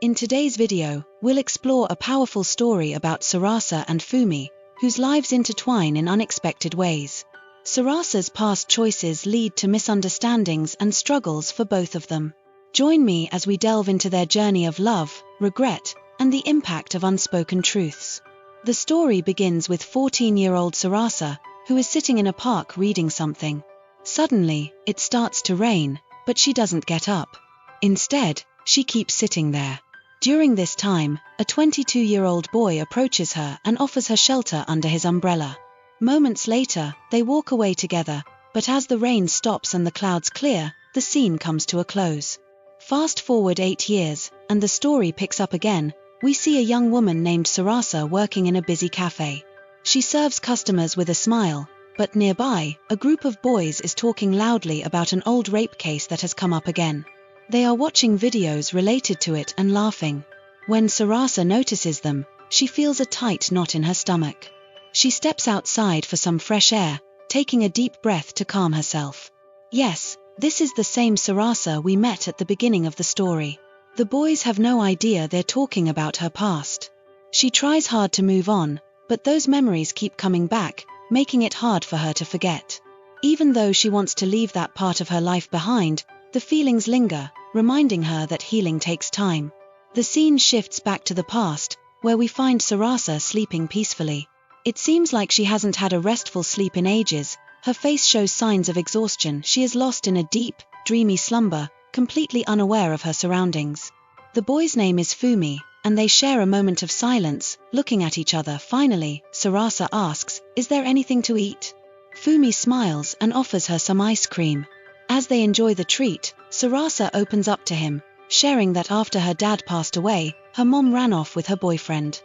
In today's video, we'll explore a powerful story about Sarasa and Fumi, whose lives intertwine in unexpected ways. Sarasa's past choices lead to misunderstandings and struggles for both of them. Join me as we delve into their journey of love, regret, and the impact of unspoken truths. The story begins with 14-year-old Sarasa, who is sitting in a park reading something. Suddenly, it starts to rain, but she doesn't get up. Instead, she keeps sitting there. During this time, a 22-year-old boy approaches her and offers her shelter under his umbrella. Moments later, they walk away together, but as the rain stops and the clouds clear, the scene comes to a close. Fast forward 8 years, and the story picks up again. We see a young woman named Sarasa working in a busy cafe. She serves customers with a smile, but nearby, a group of boys is talking loudly about an old rape case that has come up again. They are watching videos related to it and laughing. When Sarasa notices them, she feels a tight knot in her stomach. She steps outside for some fresh air, taking a deep breath to calm herself. Yes, this is the same Sarasa we met at the beginning of the story. The boys have no idea they're talking about her past. She tries hard to move on, but those memories keep coming back, making it hard for her to forget. Even though she wants to leave that part of her life behind, the feelings linger, reminding her that healing takes time. The scene shifts back to the past, where we find Sarasa sleeping peacefully. It seems like she hasn't had a restful sleep in ages. Her face shows signs of exhaustion. She is lost in a deep, dreamy slumber, completely unaware of her surroundings. The boy's name is Fumi, and they share a moment of silence, looking at each other. Finally, Sarasa asks, "Is there anything to eat?" Fumi smiles and offers her some ice cream. As they enjoy the treat, Sarasa opens up to him, sharing that after her dad passed away, her mom ran off with her boyfriend.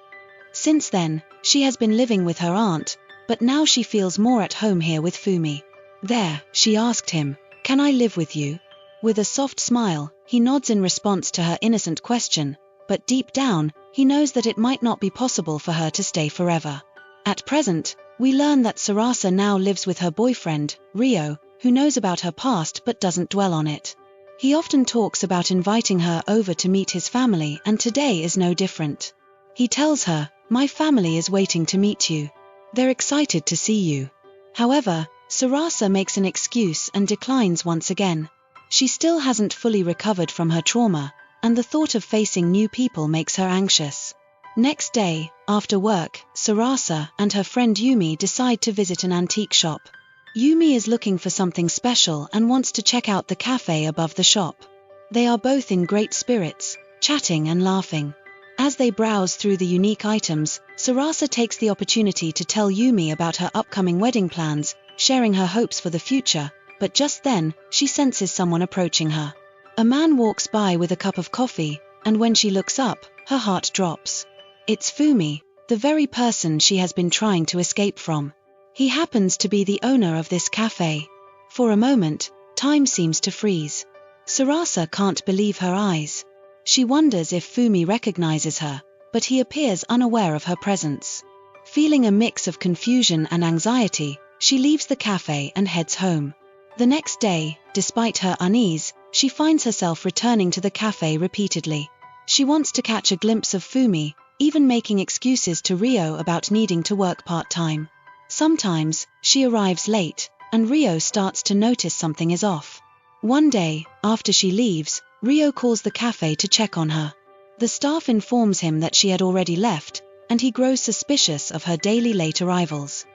Since then, she has been living with her aunt, but now she feels more at home here with Fumi. There, she asked him, "Can I live with you?" With a soft smile, he nods in response to her innocent question, but deep down, he knows that it might not be possible for her to stay forever. At present, we learn that Sarasa now lives with her boyfriend, Rio, who knows about her past but doesn't dwell on it. He often talks about inviting her over to meet his family, and today is no different. He tells her, "My family is waiting to meet you. They're excited to see you." However, Sarasa makes an excuse and declines once again. She still hasn't fully recovered from her trauma, and the thought of facing new people makes her anxious. Next day, after work, Sarasa and her friend Yumi decide to visit an antique shop. Yumi is looking for something special and wants to check out the cafe above the shop. They are both in great spirits, chatting and laughing. As they browse through the unique items, Sarasa takes the opportunity to tell Yumi about her upcoming wedding plans, sharing her hopes for the future, but just then, she senses someone approaching her. A man walks by with a cup of coffee, and when she looks up, her heart drops. It's Fumi, the very person she has been trying to escape from. He happens to be the owner of this cafe. For a moment, time seems to freeze. Sarasa can't believe her eyes. She wonders if Fumi recognizes her, but he appears unaware of her presence. Feeling a mix of confusion and anxiety, she leaves the cafe and heads home. The next day, despite her unease, she finds herself returning to the cafe repeatedly. She wants to catch a glimpse of Fumi, even making excuses to Rio about needing to work part-time. Sometimes, she arrives late, and Rio starts to notice something is off. One day, after she leaves, Rio calls the cafe to check on her. The staff informs him that she had already left, and he grows suspicious of her daily late arrivals.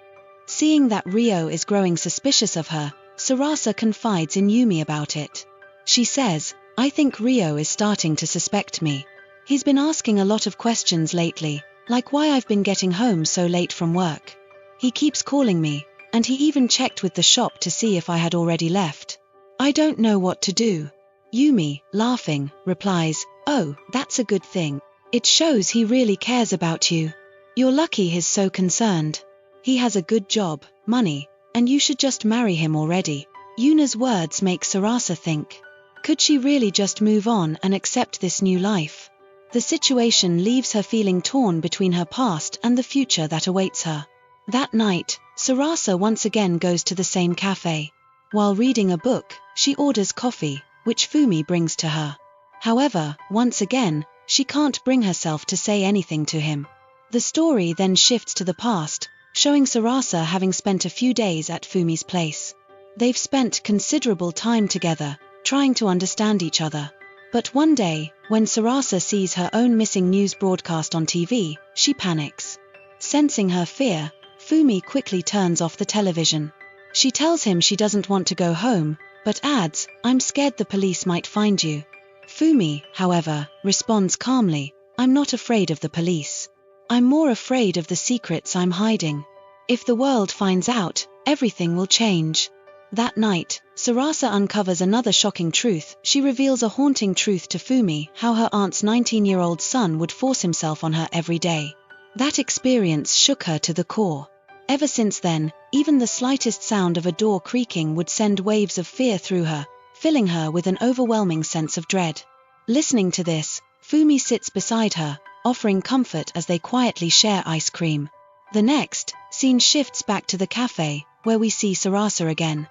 Seeing that Rio is growing suspicious of her, Sarasa confides in Yumi about it. She says, "I think Rio is starting to suspect me. He's been asking a lot of questions lately, like why I've been getting home so late from work. He keeps calling me, and he even checked with the shop to see if I had already left. I don't know what to do." Yumi, laughing, replies, "Oh, that's a good thing. It shows he really cares about you. You're lucky he's so concerned. He has a good job, money, and you should just marry him already." Yuna's words make Sarasa think. Could she really just move on and accept this new life? The situation leaves her feeling torn between her past and the future that awaits her. That night, Sarasa once again goes to the same cafe. While reading a book, she orders coffee, which Fumi brings to her. However, once again, she can't bring herself to say anything to him. The story then shifts to the past, showing Sarasa having spent a few days at Fumi's place. They've spent considerable time together, trying to understand each other. But one day, when Sarasa sees her own missing news broadcast on TV, she panics. Sensing her fear, Fumi quickly turns off the television. She tells him she doesn't want to go home, but adds, "I'm scared the police might find you." Fumi, however, responds calmly, "I'm not afraid of the police. I'm more afraid of the secrets I'm hiding. If the world finds out, everything will change." That night, Sarasa uncovers another shocking truth. She reveals a haunting truth to Fumi, how her aunt's 19-year-old son would force himself on her every day. That experience shook her to the core. Ever since then, even the slightest sound of a door creaking would send waves of fear through her, filling her with an overwhelming sense of dread. Listening to this, Fumi sits beside her, offering comfort as they quietly share ice cream. The next scene shifts back to the cafe, where we see Sarasa again.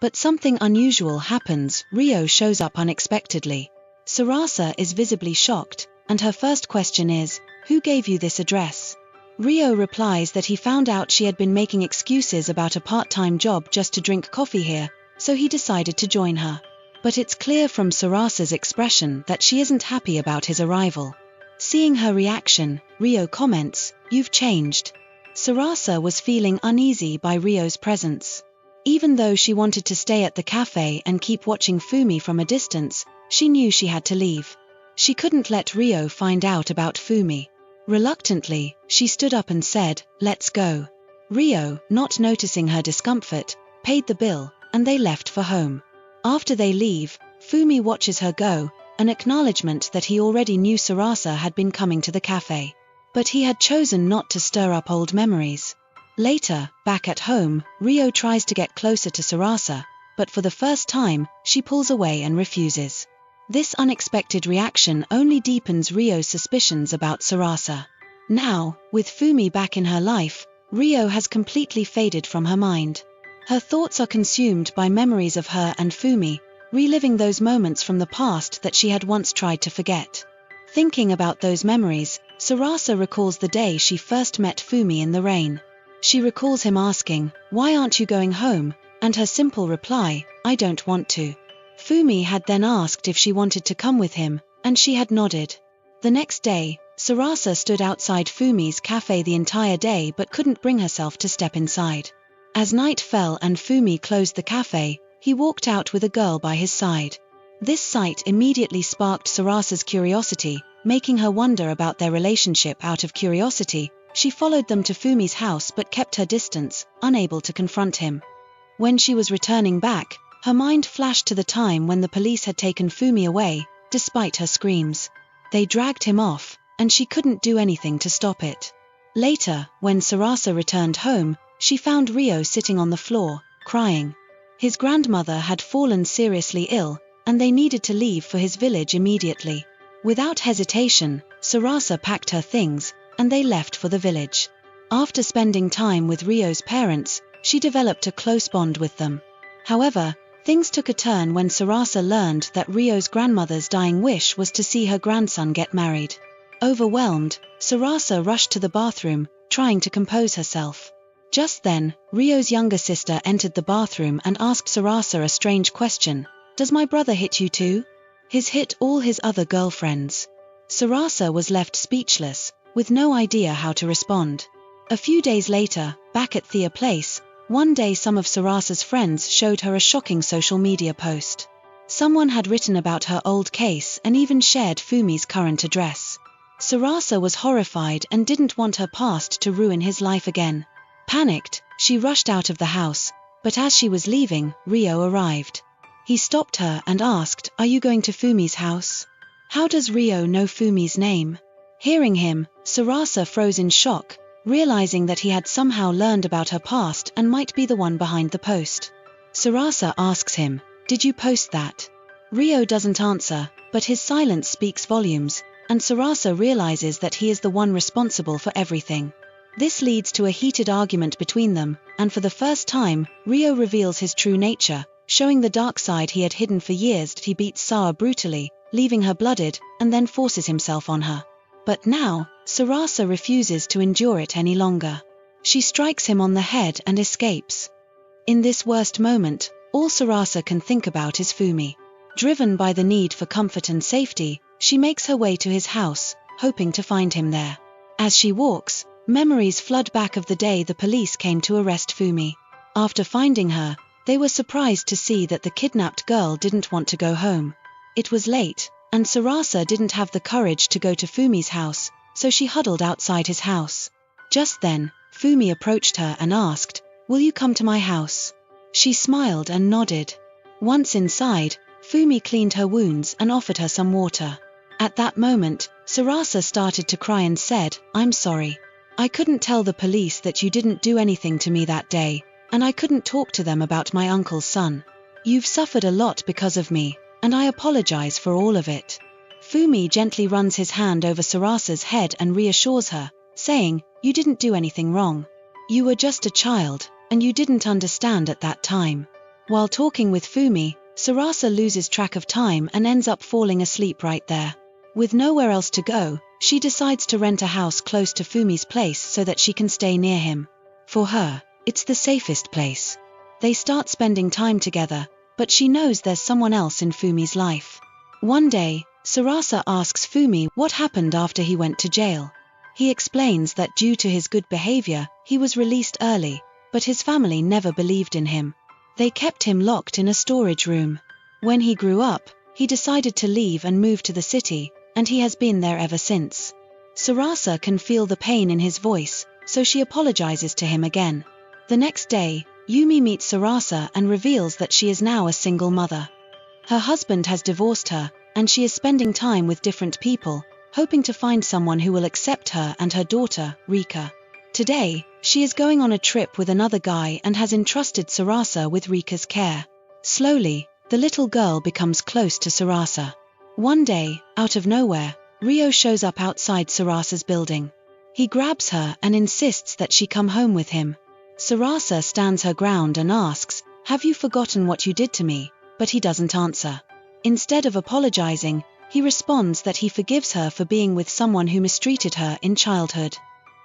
But something unusual happens. Rio shows up unexpectedly. Sarasa is visibly shocked, and her first question is, "Who gave you this address?" Rio replies that he found out she had been making excuses about a part-time job just to drink coffee here, so he decided to join her. But it's clear from Sarasa's expression that she isn't happy about his arrival. Seeing her reaction, Rio comments, "You've changed." Sarasa was feeling uneasy by Rio's presence. Even though she wanted to stay at the cafe and keep watching Fumi from a distance, she knew she had to leave. She couldn't let Rio find out about Fumi. Reluctantly, she stood up and said, "Let's go." Rio, not noticing her discomfort, paid the bill, and they left for home. After they leave, Fumi watches her go, an acknowledgement that he already knew Sarasa had been coming to the cafe. But he had chosen not to stir up old memories. Later, back at home, Rio tries to get closer to Sarasa, but for the first time, she pulls away and refuses. This unexpected reaction only deepens Rio's suspicions about Sarasa. Now, with Fumi back in her life, Rio has completely faded from her mind. Her thoughts are consumed by memories of her and Fumi, reliving those moments from the past that she had once tried to forget. Thinking about those memories, Sarasa recalls the day she first met Fumi in the rain. She recalls him asking, "Why aren't you going home?" and her simple reply, "I don't want to." Fumi had then asked if she wanted to come with him, and she had nodded. The next day, Sarasa stood outside Fumi's cafe the entire day but couldn't bring herself to step inside. As night fell and Fumi closed the cafe, he walked out with a girl by his side. This sight immediately sparked Sarasa's curiosity, making her wonder about their relationship. Out of curiosity, she followed them to Fumi's house but kept her distance, unable to confront him. When she was returning back, her mind flashed to the time when the police had taken Fumi away, despite her screams. They dragged him off, and she couldn't do anything to stop it. Later, when Sarasa returned home, she found Rio sitting on the floor, crying. His grandmother had fallen seriously ill, and they needed to leave for his village immediately. Without hesitation, Sarasa packed her things, and they left for the village. After spending time with Rio's parents, she developed a close bond with them. However, things took a turn when Sarasa learned that Rio's grandmother's dying wish was to see her grandson get married. Overwhelmed, Sarasa rushed to the bathroom, trying to compose herself. Just then, Rio's younger sister entered the bathroom and asked Sarasa a strange question, "Does my brother hit you too? He's hit all his other girlfriends." Sarasa was left speechless, with no idea how to respond. A few days later, back at Thea Place, one day some of Sarasa's friends showed her a shocking social media post. Someone had written about her old case and even shared Fumi's current address. Sarasa was horrified and didn't want her past to ruin his life again. Panicked, she rushed out of the house, but as she was leaving, Rio arrived. He stopped her and asked, "Are you going to Fumi's house? How does Rio know Fumi's name?" Hearing him, Sarasa froze in shock, realizing that he had somehow learned about her past and might be the one behind the post. Sarasa asks him, "Did you post that?" Rio doesn't answer, but his silence speaks volumes, and Sarasa realizes that he is the one responsible for everything. This leads to a heated argument between them, and for the first time, Rio reveals his true nature, showing the dark side he had hidden for years. He beats Sawa brutally, leaving her blooded, and then forces himself on her. But now, Sarasa refuses to endure it any longer. She strikes him on the head and escapes. In this worst moment, all Sarasa can think about is Fumi. Driven by the need for comfort and safety, she makes her way to his house, hoping to find him there. As she walks, memories flood back of the day the police came to arrest Fumi. After finding her, they were surprised to see that the kidnapped girl didn't want to go home. It was late, and Sarasa didn't have the courage to go to Fumi's house, so she huddled outside his house. Just then, Fumi approached her and asked, "Will you come to my house?" She smiled and nodded. Once inside, Fumi cleaned her wounds and offered her some water. At that moment, Sarasa started to cry and said, "I'm sorry. I couldn't tell the police that you didn't do anything to me that day, and I couldn't talk to them about my uncle's son. You've suffered a lot because of me, and I apologize for all of it." Fumi gently runs his hand over Sarasa's head and reassures her, saying, "You didn't do anything wrong. You were just a child, and you didn't understand at that time." While talking with Fumi, Sarasa loses track of time and ends up falling asleep right there. With nowhere else to go, she decides to rent a house close to Fumi's place so that she can stay near him. For her, it's the safest place. They start spending time together, but she knows there's someone else in Fumi's life. One day, Sarasa asks Fumi what happened after he went to jail. He explains that due to his good behavior, he was released early, but his family never believed in him. They kept him locked in a storage room. When he grew up, he decided to leave and move to the city, and he has been there ever since. Sarasa can feel the pain in his voice, so she apologizes to him again. The next day, Yumi meets Sarasa and reveals that she is now a single mother. Her husband has divorced her, and she is spending time with different people, hoping to find someone who will accept her and her daughter, Rika. Today, she is going on a trip with another guy and has entrusted Sarasa with Rika's care. Slowly, the little girl becomes close to Sarasa. One day, out of nowhere, Rio shows up outside Sarasa's building. He grabs her and insists that she come home with him. Sarasa stands her ground and asks, "Have you forgotten what you did to me?" But he doesn't answer. Instead of apologizing, he responds that he forgives her for being with someone who mistreated her in childhood.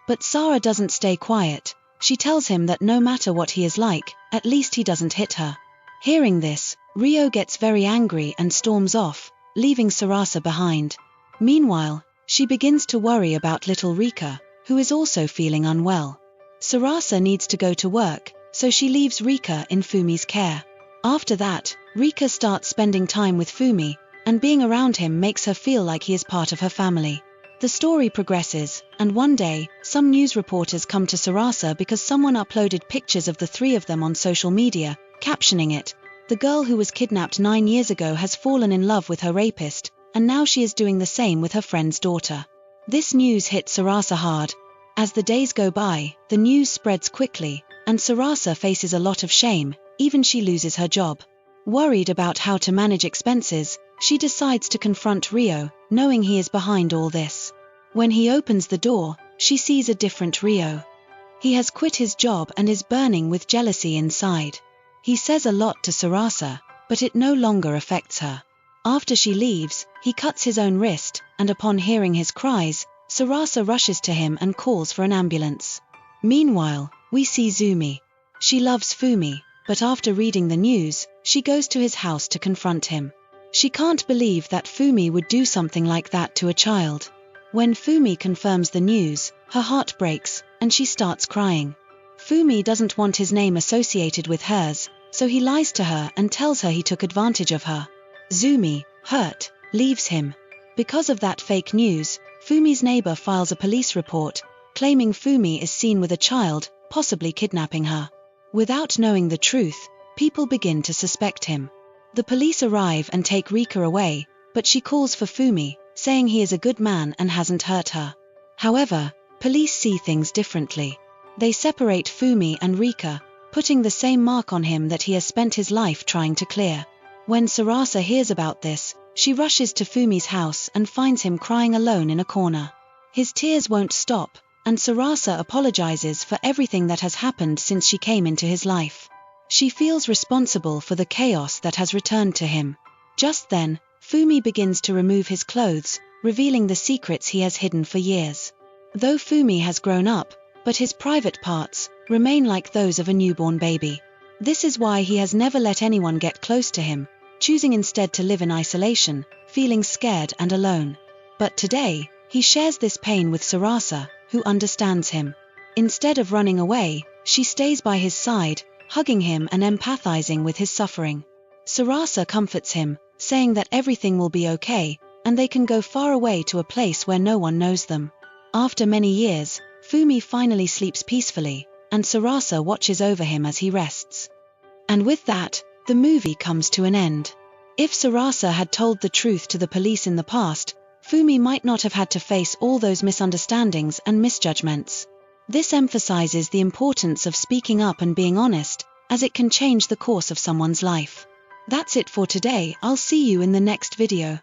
But Sara doesn't stay quiet. She tells him that no matter what he is like, at least he doesn't hit her. Hearing this, Rio gets very angry and storms off, leaving Sarasa behind. Meanwhile, she begins to worry about little Rika, who is also feeling unwell. Sarasa needs to go to work, so she leaves Rika in Fumi's care. After that, Rika starts spending time with Fumi, and being around him makes her feel like he is part of her family. The story progresses, and one day, some news reporters come to Sarasa because someone uploaded pictures of the three of them on social media, captioning it, "The girl who was kidnapped 9 years ago has fallen in love with her rapist, and now she is doing the same with her friend's daughter." This news hit Sarasa hard. As the days go by, the news spreads quickly, and Sarasa faces a lot of shame, even she loses her job. Worried about how to manage expenses, she decides to confront Rio, knowing he is behind all this. When he opens the door, she sees a different Rio. He has quit his job and is burning with jealousy inside. He says a lot to Sarasa, but it no longer affects her. After she leaves, he cuts his own wrist, and upon hearing his cries, Sarasa rushes to him and calls for an ambulance. Meanwhile, we see Zumi. She loves Fumi, but after reading the news, she goes to his house to confront him. She can't believe that Fumi would do something like that to a child. When Fumi confirms the news, her heart breaks, and she starts crying. Fumi doesn't want his name associated with hers, so he lies to her and tells her he took advantage of her. Zumi, hurt, leaves him. Because of that fake news, Fumi's neighbor files a police report, claiming Fumi is seen with a child, possibly kidnapping her. Without knowing the truth, people begin to suspect him. The police arrive and take Rika away, but she calls for Fumi, saying he is a good man and hasn't hurt her. However, police see things differently. They separate Fumi and Rika, putting the same mark on him that he has spent his life trying to clear. When Sarasa hears about this, she rushes to Fumi's house and finds him crying alone in a corner. His tears won't stop, and Sarasa apologizes for everything that has happened since she came into his life. She feels responsible for the chaos that has returned to him. Just then, Fumi begins to remove his clothes, revealing the secrets he has hidden for years. Though Fumi has grown up, but his private parts remain like those of a newborn baby. This is why he has never let anyone get close to him, choosing instead to live in isolation, feeling scared and alone. But today, he shares this pain with Sarasa, who understands him. Instead of running away, she stays by his side, hugging him and empathizing with his suffering. Sarasa comforts him, saying that everything will be okay, and they can go far away to a place where no one knows them. After many years, Fumi finally sleeps peacefully, and Sarasa watches over him as he rests. And with that, the movie comes to an end. If Sarasa had told the truth to the police in the past, Fumi might not have had to face all those misunderstandings and misjudgments. This emphasizes the importance of speaking up and being honest, as it can change the course of someone's life. That's it for today. I'll see you in the next video.